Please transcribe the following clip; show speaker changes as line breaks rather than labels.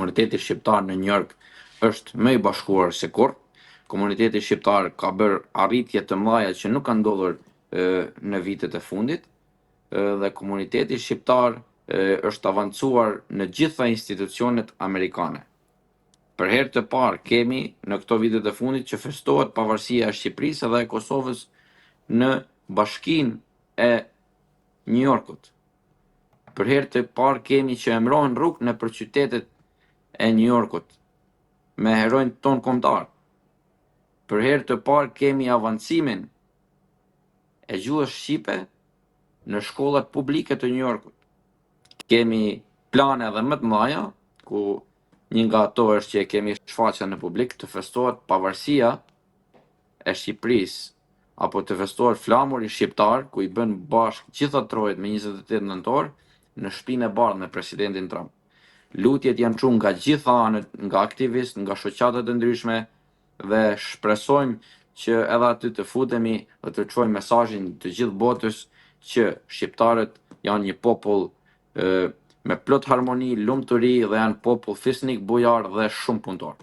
komuniteti shqiptar në New York është më i bashkuar se kurrë. Komuniteti shqiptar ka bërë arritje të mëdha që nuk kanë ndodhur në vitet e fundit dhe komuniteti shqiptar është avancuar në gjitha institucionet amerikane. Për herë të parë kemi në këto vitet e fundit që festohet pavarësia e Shqipërisë dhe e Kosovës në Bashkinë e New Yorkut. Për herë të parë kemi që emrohen rrugë nëpër qytetet e New Yorkut me heronjt ton kombëtar. Për herë të parë kemi avancimin e gjuhës shqipe në shkollat publike të New Yorkut. Kemi plane edhe më të mëdha, ku një nga ato është që kemi shfaqje në publik të festohet pavarësia e Shqipërisë, apo të festohet flamuri shqiptar, ku i bën bashkë gjitha trojet me 28 nëntor në shtëpinë e bardhë me presidentin Trump. Lutjet janë çuar nga gjitha anët, nga aktivistë, nga shoqata të ndryshme dhe shpresojmë që edhe aty të futemi dhe të çojmë mesazhin të gjithë botës që shqiptarët janë një popull me plot harmoni, lumturi dhe janë popull fisnik, bujar dhe shumë punëtor.